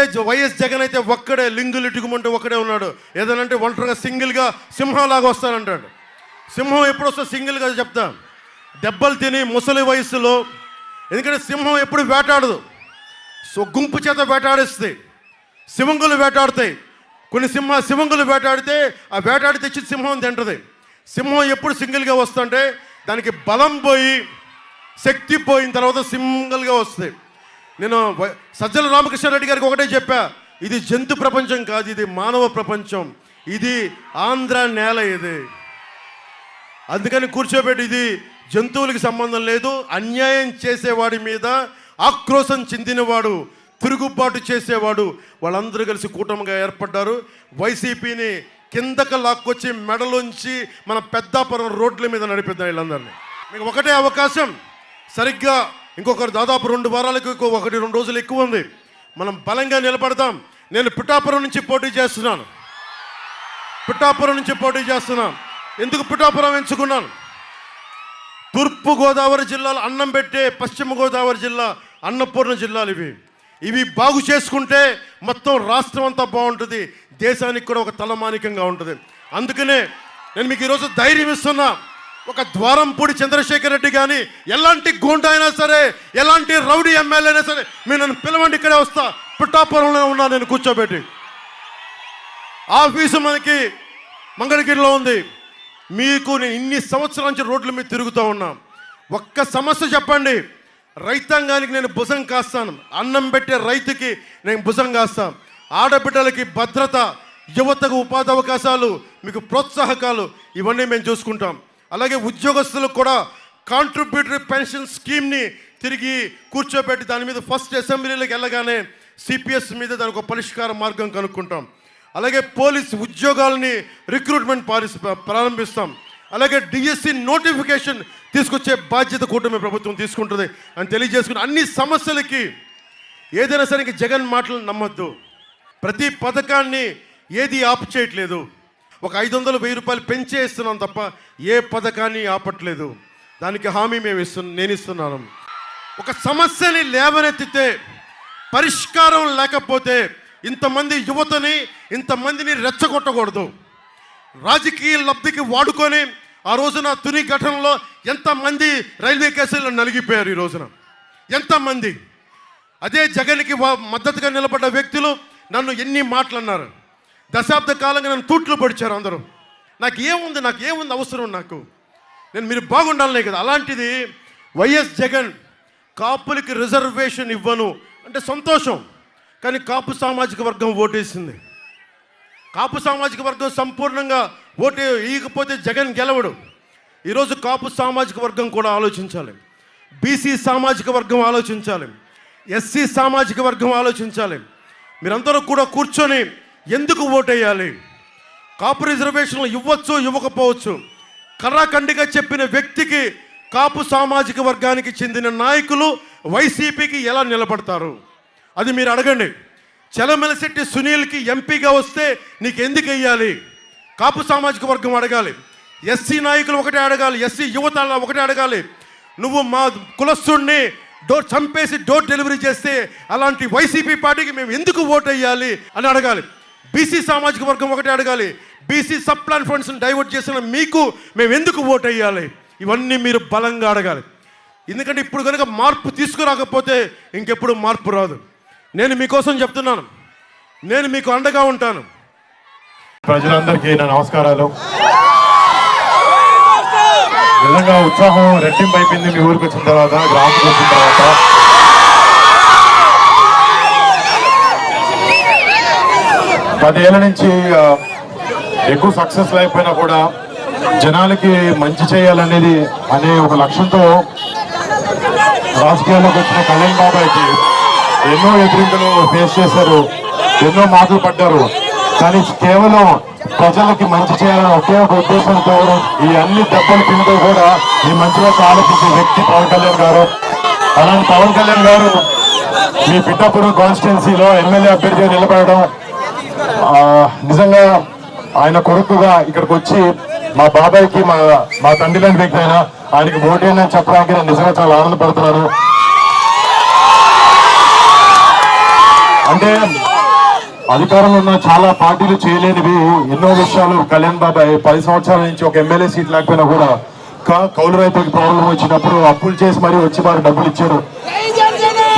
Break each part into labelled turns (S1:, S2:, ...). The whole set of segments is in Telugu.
S1: అదే వైఎస్ జగన్ అయితే ఒక్కడే లింగులు ఇటుకుమంటే ఒక్కడే ఉన్నాడు. ఏదనంటే ఒంటరిగా సింగిల్గా సింహంలాగా వస్తానంటాడు. సింహం ఎప్పుడు వస్తా సింగిల్గా చెప్తా, దెబ్బలు తిని ముసలి వయసులో. ఎందుకంటే సింహం ఎప్పుడు వేటాడదు, సో గుంపు చేత వేటాడేస్తాయి, సింహంగులు వేటాడుతాయి. కొన్ని సింహంగులు వేటాడితే ఆ వేటాడి తెచ్చి సింహం తింటది. సింహం ఎప్పుడు సింగిల్గా వస్తుంటే దానికి బలం పోయి శక్తి పోయిన తర్వాత సింగిల్గా వస్తాయి. నేను సజ్జల రామకృష్ణారెడ్డి గారికి ఒకటే చెప్పా, ఇది జంతు ప్రపంచం కాదు, ఇది మానవ ప్రపంచం, ఇది ఆంధ్ర నేల, ఇది అందుకని కూర్చోబెట్టి, ఇది జంతువులకి సంబంధం లేదు. అన్యాయం చేసేవాడి మీద ఆక్రోశం చెందినవాడు, తిరుగుబాటు చేసేవాడు, వాళ్ళందరూ కలిసి కూటమిగా ఏర్పడ్డారు. వైసీపీని కిందకు లాక్కొచ్చి మెడలోంచి మన పెద్దాపురం రోడ్ల మీద నడిపిద్దాం వీళ్ళందరినీ. మీకు ఒకటే అవకాశం, సరిగ్గా ఇంకొకరు దాదాపు 2 వారాలకు 1-2 రోజులు ఎక్కువ ఉంది, మనం బలంగా నిలబడతాం. నేను పిఠాపురం నుంచి పోటీ చేస్తున్నాను. ఎందుకు పిఠాపురం ఎంచుకున్నాను? తూర్పుగోదావరి జిల్లాలో అన్నం పెట్టే పశ్చిమ గోదావరి జిల్లా అన్నపూర్ణ జిల్లాలు ఇవి బాగు చేసుకుంటే మొత్తం రాష్ట్రం అంతా బాగుంటుంది, దేశానికి కూడా ఒక తలమానికంగా ఉంటుంది. అందుకనే నేను మీకు ఈరోజు ధైర్యం ఇస్తున్నా. ఒక ద్వారంపూడి చంద్రశేఖర్ రెడ్డి కానీ, ఎలాంటి గూండా అయినా సరే, ఎలాంటి రౌడీ ఎమ్మెల్యే అయినా సరే, మీరు నన్ను పిలవండి, ఇక్కడే వస్తా. పిఠాపురంలో ఉన్నా నేను కూర్చోబెట్టి. ఆఫీసు మనకి మంగళగిరిలో ఉంది. మీకు నేను ఇన్ని సంవత్సరాల నుంచి రోడ్ల మీద తిరుగుతూ ఉన్నా. ఒక్క సమస్య చెప్పండి, రైతాంగానికి నేను భుజం కాస్తాను. అన్నం పెట్టే రైతుకి నేను భుజం కాస్తాను. ఆడబిడ్డలకి భద్రత, యువతకు ఉపాధి అవకాశాలు, మీకు ప్రోత్సాహకాలు, ఇవన్నీ మేము చూసుకుంటాం. అలాగే ఉద్యోగస్తులకు కూడా కాంట్రిబ్యూటరీ పెన్షన్ స్కీమ్ని తిరిగి కూర్చోబెట్టి దాని మీద ఫస్ట్ అసెంబ్లీలోకి వెళ్ళగానే సిపిఎస్ మీద దానికి ఒక పరిష్కార మార్గం కనుక్కుంటాం. అలాగే పోలీస్ ఉద్యోగాలని రిక్రూట్మెంట్ ప్రారంభిస్తాం. అలాగే డిఎస్సి నోటిఫికేషన్ తీసుకొచ్చే బాధ్యత కూటమి ప్రభుత్వం తీసుకుంటుంది అని తెలియజేసుకుని, అన్ని సమస్యలకి ఏదైనా సరే జగన్ మాటలు నమ్మొద్దు. ప్రతి పథకాన్ని ఏది ఆపు చేయట్లేదు. ఒక 500-1000 రూపాయలు పెంచే ఇస్తున్నాం తప్ప ఏ పథకాన్ని ఆపట్లేదు. దానికి హామీ నేను ఇస్తున్నాను. ఒక సమస్యని లేవనెత్తితే పరిష్కారం లేకపోతే ఇంతమంది యువతని, ఇంతమందిని రెచ్చగొట్టకూడదు. రాజకీయ లబ్ధికి వాడుకొని ఆ రోజున తుని ఘటనలో ఎంతమంది రైల్వే కేసుల్లో నలిగిపోయారు. ఈ రోజున ఎంతమంది అదే జగన్కి మద్దతుగా నిలబడ్డ వ్యక్తులు నన్ను ఎన్ని మాటలు అన్నారు. దశాబ్ద కాలంగా నన్ను తూట్లు పొడిచారు అందరూ. నాకేముంది అవసరం నాకు, మీరు బాగుండాలనే కదా. అలాంటిది వైఎస్ జగన్ కాపులకి రిజర్వేషన్ ఇవ్వను అంటే సంతోషం, కానీ కాపు సామాజిక వర్గం ఓటేసింది. కాపు సామాజిక వర్గం సంపూర్ణంగా ఓటు ఇవ్వకపోతే జగన్ గెలవడు. ఈరోజు కాపు సామాజిక వర్గం కూడా ఆలోచించాలి, బీసీ సామాజిక వర్గం ఆలోచించాలి, ఎస్సీ సామాజిక వర్గం ఆలోచించాలి. మీరందరూ కూడా కూర్చొని ఎందుకు ఓటేయాలి, కాపు రిజర్వేషన్లు ఇవ్వచ్చు ఇవ్వకపోవచ్చు, కర్రాఖండిగా చెప్పిన వ్యక్తికి కాపు సామాజిక వర్గానికి చెందిన నాయకులు వైసీపీకి ఎలా నిలబడతారు అది మీరు అడగండి. చలమలశెట్టి సునీల్కి ఎంపీగా వస్తే నీకు ఎందుకు వెయ్యాలి, కాపు సామాజిక వర్గం అడగాలి. ఎస్సీ నాయకులు ఒకటే అడగాలి, ఎస్సీ యువత ఒకటే అడగాలి. నువ్వు మా కులస్తుడిని చంపేసి డోర్ డెలివరీ చేస్తే అలాంటి వైసీపీ పార్టీకి మేము ఎందుకు ఓటు వేయాలి అని అడగాలి. బీసీ సామాజిక వర్గం ఒకటే అడగాలి, బీసీ సబ్ ప్లాన్ ఫండ్స్ని డైవర్ట్ చేసిన మీకు మేము ఎందుకు ఓటు వేయాలి. ఇవన్నీ మీరు బలంగా అడగాలి. ఎందుకంటే ఇప్పుడు కనుక మార్పు తీసుకురాకపోతే ఇంకెప్పుడు మార్పు రాదు. నేను మీకోసం చెప్తున్నాను, నేను మీకు అండగా ఉంటాను.
S2: ప్రజలందరికీ నా నమస్కారాలు. నిజంగా ఉత్సాహం రెట్టింపు అయిపోయింది మీ ఊరికి వచ్చిన తర్వాత, గ్రామానికి వచ్చిన తర్వాత. పదేళ్ల నుంచి ఎక్కువ సక్సెస్ అయిపోయినా కూడా జనాలకి మంచి చేయాలనేది అనే ఒక లక్ష్యంతో రాజకీయాల్లోకి వచ్చిన కళ్యాణ్ బాబాయ్కి ఎన్నో ఎదురింతలు ఫేస్ చేశారు, ఎన్నో మాటలు పడ్డారు. కానీ కేవలం ప్రజలకి మంచి చేయాలని ఒకే ఒక ఉద్దేశంతో ఈ అన్ని దెబ్బలు తింటూ కూడా ఈ మంచిగా ఆలోచించే వ్యక్తి పవన్ కళ్యాణ్ గారు. అలాంటి పవన్ కళ్యాణ్ గారు మీ పిఠాపురం కాన్స్టిట్యున్సీలో ఎమ్మెల్యే అభ్యర్థిగా నిలబడడం, నిజంగా ఆయన కొడుకుగా ఇక్కడికి వచ్చి మా బాబాయ్కి మా తండ్రి లాంటి వ్యక్తి అయినా ఆయనకి ఓటేనని చెప్పడానికి నేను నిజంగా చాలా ఆనందపడుతున్నాను. అంటే అధికారంలో ఉన్న చాలా పార్టీలు చేయలేనివి ఎన్నో విషయాలు కళ్యాణ్ బాబాయ్ 10 సంవత్సరాల నుంచి ఒక ఎమ్మెల్యే సీట్ లేకపోయినా కూడా కౌలు రైతులకు ప్రాబ్లం వచ్చినప్పుడు అప్పులు చేసి మరీ వచ్చి వారు డబ్బులు ఇచ్చారు.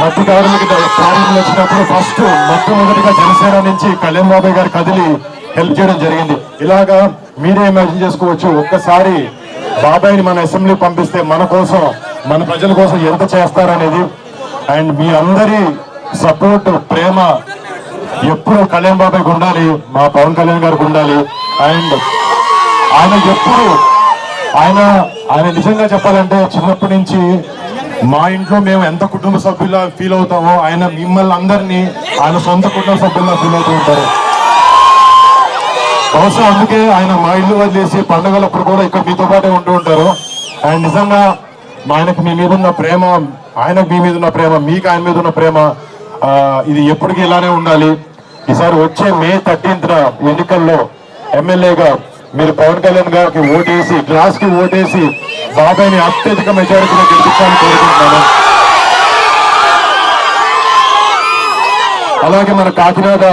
S2: మట్టి కార్మిక ప్రాబ్లం వచ్చినప్పుడు ఫస్ట్ మొట్టమొదటిగా జనసేన నుంచి కళ్యాణ్ బాబాయ్ గారు కదిలి హెల్ప్ చేయడం జరిగింది. ఇలాగా మీరే ఇమాజిన్ చేసుకోవచ్చు, ఒక్కసారి బాబాయ్ని మన అసెంబ్లీ పంపిస్తే మన కోసం మన ప్రజల కోసం ఎంత చేస్తారనేది. అండ్ మీ అందరి సపోర్ట్ ప్రేమ ఎప్పుడు కళ్యాణ్ బాబాయ్కి ఉండాలి, మా పవన్ కళ్యాణ్ గారికి ఉండాలి. అండ్ ఆయన ఎప్పుడు ఆయన నిజంగా చెప్పాలంటే చిన్నప్పటి నుంచి మా ఇంట్లో మేము ఎంత కుటుంబ సభ్యులా ఫీల్ అవుతామో ఆయన మిమ్మల్ని అందరినీ ఆయన సొంత కుటుంబ సభ్యుల్లా ఫీల్ అవుతూ ఉంటారు. బహుశా అందుకే ఆయన మా ఇల్లు వదిలేసి పండుగలప్పుడు కూడా ఇక్కడ మీతో పాటే ఉంటూ ఉంటారు. అండ్ నిజంగా ఆయనకు మీ మీద ఉన్న ప్రేమ, ఆయనకు మీ మీద ఉన్న ప్రేమ, మీకు ఆయన మీద ఉన్న ప్రేమ ఇది ఎప్పటికీ ఇలానే ఉండాలి. ఈసారి వచ్చే మే 13th ఎన్నికల్లో ఎమ్మెల్యేగా మీరు పవన్ కళ్యాణ్ గారికి ఓటేసి, గ్లాస్ కి ఓటేసి బాబాయ్ని అత్యధిక మెజారిటీలో గెలిపించాలని కోరుకుంటున్నాను. అలాగే మన కాకినాడ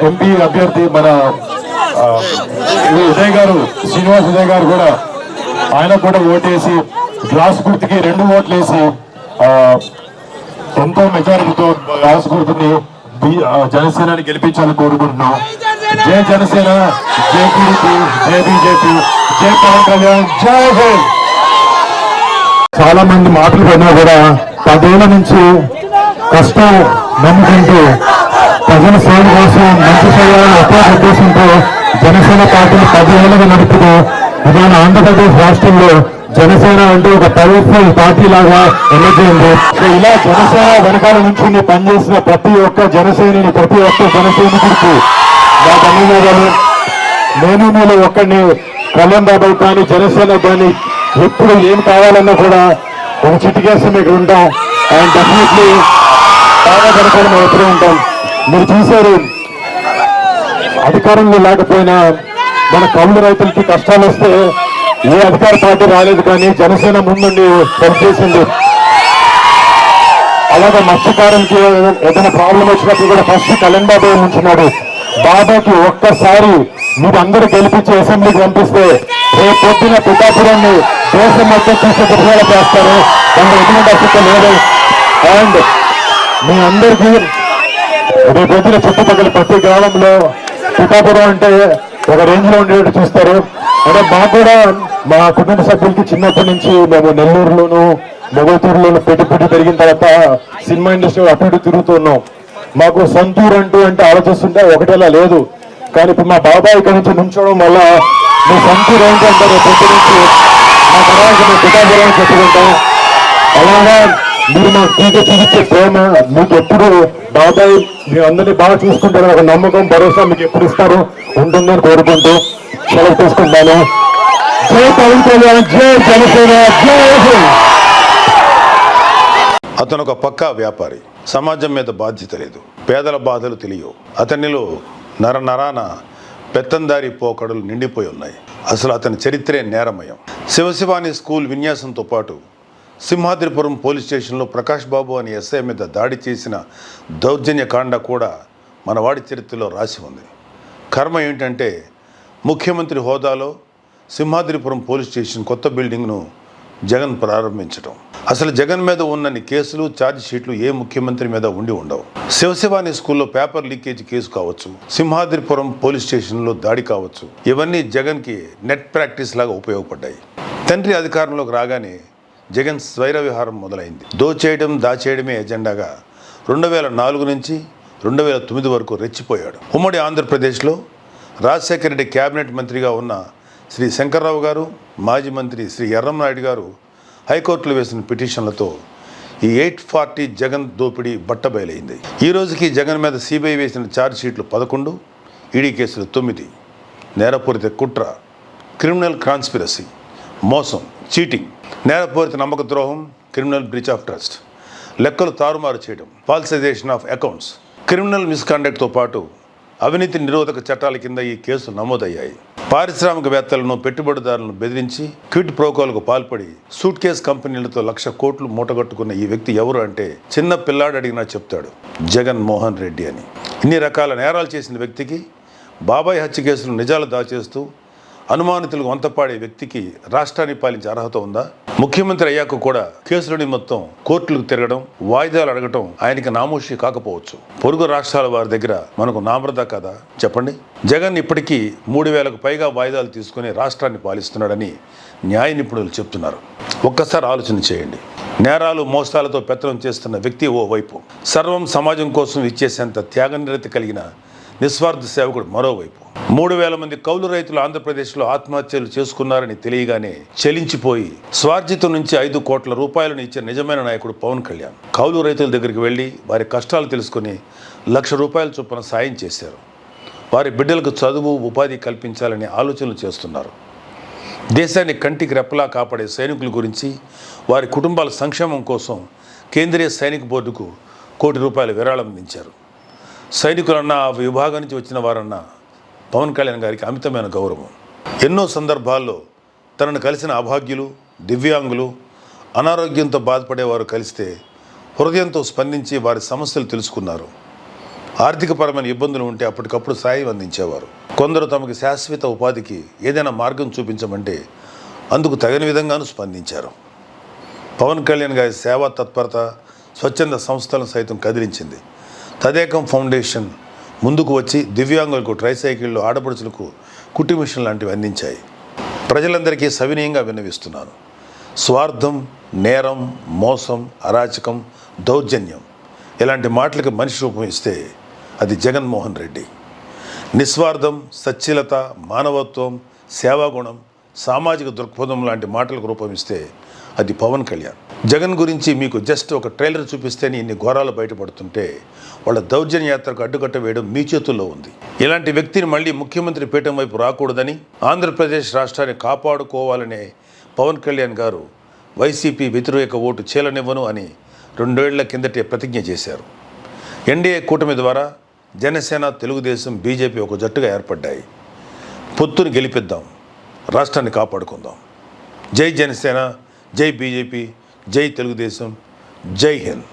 S2: ఎంపీ అభ్యర్థి మన ఉదయ్ గారు, శ్రీనివాస్ ఉదయ్ గారు కూడా ఆయన కూడా ఓటేసి గ్లాస్ గుర్తుకి 2 ఓట్లు వేసి ఎంతో మెజారిటీతో గ్లాస్ గుర్తుని జనసేనని గెలిపించాలని కోరుకుంటున్నాం. జై జనసేన, జై టీడీపీ, జై బీజేపీ, జై పవన్ కళ్యాణ్, జై హింద్. చాలా మంది మాటలు పడినా కూడా 10 ఏళ్ల నుంచి కష్టం నమ్ముకుంటూ ప్రజల సేవ కోసం మంచి చేయాలని ఒకే ఉద్దేశంతో జనసేన పార్టీని 10 ఏళ్లుగా నడుపుతూ ఇవాళ ఆంధ్రప్రదేశ్ రాష్ట్రంలో జనసేన అంటే ఒక పవర్ఫుల్ పార్టీ లాగా ఎన్నికైంది. ఇలా జనసేన వెనకాల నుంచి పనిచేసిన ప్రతి ఒక్క జనసేనని, ప్రతి ఒక్క జనసైనికుడికి నా ధన్యవాదాలు. నేను మీలో ఒక్కడిని కళ్యాణ్ బాబాయ్ కానీ జనసేన కానీ ఎప్పుడు ఏం కావాలన్నా కూడా ఒక చిటికేస్తే మీకు ఉంటాం. అండ్ డెఫినెట్లీ బాగా జనసేన మేము ఎప్పుడూ ఉంటాం. మీరు చూశారు, అధికారంలో లేకపోయినా మన కౌలు రైతులకి కష్టాలు వస్తే ఏ అధికార పార్టీ రాలేదు, కానీ జనసేన ముందుండి పనిచేసింది. అలాగే మత్స్యకారులకి ఏదైనా ప్రాబ్లం వచ్చినప్పుడు కూడా ఫస్ట్ కళ్యాణ్ బాబాయ్ ఉంచున్నాడు. బాబాకి ఒక్కసారి మీరు అందరూ గెలిపించి అసెంబ్లీకి పంపిస్తే రేపు పొద్దున పిఠాపురాన్ని దేశం మొత్తం చూసే ప్రజలు చేస్తారు. దాని ఎటువంటి అసలు లేదు. అండ్ మీ అందరికీ రేపు పొద్దున చుట్టుపక్కల ప్రతి గ్రామంలో పిఠాపురం అంటే ఒక రేంజ్ లో ఉండేటట్టు చూస్తారు. అంటే మాకు కూడా మా కుటుంబ సభ్యులకి చిన్నప్పటి నుంచి మేము నెల్లూరులోను మొగతూరులోను పెట్టి పెరిగిన తర్వాత సినిమా ఇండస్ట్రీ అటు ఇటు తిరుగుతూ ఉన్నాం. మాకు సొంతూరు అంటే ఆలోచిస్తుంటే ఒకటేలా లేదు. కానీ ఇప్పుడు మా బాబాయ్ ఇక్కడ నుంచి నుంచోవడం వల్ల మీ సొంతూరు ఏంటంటే పొద్దు నుంచి మా తర్వాత మేము పిఠాపురం చెప్పుకుంటాం. అలాగా మీరు మాకు చూపించే ప్రేమ మీకు ఎప్పుడు బాబాయ్ మీ అందరినీ బాగా చూసుకుంటారని ఒక నమ్మకం, భరోసా మీకు ఎప్పుడు ఇస్తారు ఉంటుందని కోరుకుంటూ సెలవు తీసుకుంటాను. జై పవన్ కళ్యాణ్, జై జనసేన, జై హింద్.
S3: అతను ఒక పక్కా వ్యాపారి, సమాజం మీద బాధ్యత లేదు, పేదల బాధలు తెలియవు. అతనిలో నరాన పెత్తందారి పోకడలు నిండిపోయి ఉన్నాయి. అసలు అతని చరిత్రే నేరమయం. శివశివాని స్కూల్ విన్యాసంతో పాటు సింహాద్రిపురం పోలీస్ స్టేషన్లో ప్రకాష్ బాబు అనే ఎస్ఐ మీద దాడి చేసిన దౌర్జన్యకాండ కూడా మన వాడి చరిత్రలో రాసి ఉంది. కర్మ ఏంటంటే ముఖ్యమంత్రి హోదాలో సింహాద్రిపురం పోలీస్ స్టేషన్ కొత్త బిల్డింగ్ను జగన్ ప్రారంభించడం. అసలు జగన్ మీద ఉన్నన్ని కేసులు, ఛార్జ్ షీట్లు ఏ ముఖ్యమంత్రి మీద ఉండి ఉండవు. శివశివాని స్కూల్లో పేపర్ లీకేజ్ కేసు కావచ్చు, సింహాద్రిపురం పోలీస్ స్టేషన్లో దాడి కావచ్చు, ఇవన్నీ జగన్కి నెట్ ప్రాక్టీస్ లాగా ఉపయోగపడ్డాయి. తండ్రి అధికారంలోకి రాగానే జగన్ స్వైర విహారం మొదలైంది. దోచేయడం, దాచేయడమే ఎజెండాగా 2004 నుంచి 2009 వరకు రెచ్చిపోయాడు. ఉమ్మడి ఆంధ్రప్రదేశ్లో రాజశేఖర రెడ్డి క్యాబినెట్ మంత్రిగా ఉన్న శ్రీ శంకర్రావు గారు, మాజీ మంత్రి శ్రీ ఎర్రంనాయుడు గారు హైకోర్టులో వేసిన పిటిషన్లతో ఈ 840 జగన్ దోపిడీ బట్టబయలైంది. ఈ రోజుకి జగన్ మీద సిబిఐ వేసిన ఛార్జ్ షీట్లు 11, ఈడీ కేసులు 9. నేరపూరిత కుట్ర, క్రిమినల్ కాన్స్పిరసీ, మోసం, చీటింగ్, నేరపూరిత నమ్మక ద్రోహం, క్రిమినల్ బ్రీచ్ ఆఫ్ ట్రస్ట్, లెక్కలు తారుమారు చేయడం, ఫాల్సిజేషన్ ఆఫ్ అకౌంట్స్, క్రిమినల్ మిస్కాండక్ట్తో పాటు అవినీతి నిరోధక చట్టాల కింద ఈ కేసులు నమోదయ్యాయి. పారిశ్రామికవేత్తలను పెట్టుబడిదారులను బెదిరించి క్విడ్ ప్రోకోలకు పాల్పడి సూట్ కేస్ కంపెనీలతో 1,00,000 కోట్లు మూటగట్టుకున్న ఈ వ్యక్తి ఎవరు అంటే చిన్న పిల్లాడు అడిగినా చెప్తాడు, జగన్ మోహన్ రెడ్డి అని. ఇన్ని రకాల నేరాలు చేసిన వ్యక్తికి, బాబాయ్ హత్య కేసులు నిజాలు దాచేస్తూ అనుమానితులకు వంతపాడే వ్యక్తికి రాష్ట్రాన్ని పాలించే అర్హత ఉందా? ముఖ్యమంత్రి అయ్యాక కూడా కేసులని మొత్తం కోర్టులకు తిరగడం, వాయిదాలు అడగటం ఆయనకి నామోషి కాకపోవచ్చు. పొరుగు రాష్ట్రాల వారి దగ్గర మనకు నామృత కదా చెప్పండి. జగన్ ఇప్పటికీ 3,000కు పైగా వాయిదాలు తీసుకుని రాష్ట్రాన్ని పాలిస్తున్నాడని న్యాయ నిపుణులు చెప్తున్నారు. ఒక్కసారి ఆలోచన చేయండి. నేరాలు మోసాలతో పెత్తనం చేస్తున్న వ్యక్తి ఓవైపు, సర్వం సమాజం కోసం ఇచ్చేసేంత త్యాగనిరతి కలిగిన నిస్వార్థ సేవకుడు మరోవైపు. 3,000 మంది కౌలు రైతులు ఆంధ్రప్రదేశ్లో ఆత్మహత్యలు చేసుకున్నారని తెలియగానే చెలించిపోయి స్వార్జితం నుంచి 5 కోట్ల రూపాయలను ఇచ్చే నిజమైన నాయకుడు పవన్ కళ్యాణ్. కౌలు రైతుల దగ్గరికి వెళ్ళి వారి కష్టాలు తెలుసుకుని 1,00,000 రూపాయల చొప్పున సాయం చేశారు. వారి బిడ్డలకు చదువు, ఉపాధి కల్పించాలని ఆలోచనలు చేస్తున్నారు. దేశాన్ని కంటికి రెప్పలా కాపాడే సైనికుల గురించి, వారి కుటుంబాల సంక్షేమం కోసం కేంద్రీయ సైనిక బోర్డుకు ₹1 కోటి విరాళం అందించారు. సైనికులన్నా, ఆ విభాగం నుంచి వచ్చిన వారన్నా పవన్ కళ్యాణ్ గారికి అమితమైన గౌరవం. ఎన్నో సందర్భాల్లో తనను కలిసిన అభాగ్యులు, దివ్యాంగులు, అనారోగ్యంతో బాధపడేవారు కలిస్తే హృదయంతో స్పందించి వారి సమస్యలు తెలుసుకున్నారు. ఆర్థికపరమైన ఇబ్బందులు ఉంటే అప్పటికప్పుడు సాయం అందించేవారు. కొందరు తమకు శాశ్వత ఉపాధికి ఏదైనా మార్గం చూపించమంటే అందుకు తగిన విధంగానూ స్పందించారు. పవన్ కళ్యాణ్ గారి సేవా తత్పరత స్వచ్ఛంద సంస్థలను సైతం కదిలించింది. తదేకం ఫౌండేషన్ ముందుకు వచ్చి దివ్యాంగులకు ట్రైసైకిళ్ళు, ఆడపడుచులకు కుట్టు మిషన్ లాంటివి అందించాయి. ప్రజలందరికీ సవినయంగా విన్నవిస్తున్నాను. స్వార్థం, నేరం, మోసం, అరాచకం, దౌర్జన్యం ఇలాంటి మాటలకు మనిషి రూపం ఇస్తే అది జగన్మోహన్ రెడ్డి. నిస్వార్థం, సచ్ఛీలత, మానవత్వం, సేవాగుణం, సామాజిక దృక్పథం లాంటి మాటలకు రూపమిస్తే అది పవన్ కళ్యాణ్. జగన్ గురించి మీకు జస్ట్ ఒక ట్రైలర్ చూపిస్తేనే ఇన్ని ఘోరాలు బయటపడుతుంటే వాళ్ళ దౌర్జన్య యాత్రకు అడ్డుకట్ట వేయడం మీ చేతుల్లో ఉంది. ఇలాంటి వ్యక్తిని మళ్ళీ ముఖ్యమంత్రి పీఠం వైపు రాకూడదని, ఆంధ్రప్రదేశ్ రాష్ట్రాన్ని కాపాడుకోవాలనే పవన్ కళ్యాణ్ గారు వైసీపీ వ్యతిరేక ఓటు చీలనివ్వను అని 2 ఏళ్ల కిందటే ప్రతిజ్ఞ చేశారు. ఎన్డీఏ కూటమి ద్వారా జనసేన, తెలుగుదేశం, బీజేపీ ఒక జట్టుగా ఏర్పడ్డాయి. పొత్తుని గెలిపిద్దాం, రాష్ట్రాన్ని కాపాడుకుందాం. జై జనసేన, జై బీజేపీ, జై తెలుగుదేశం, జై హింద్.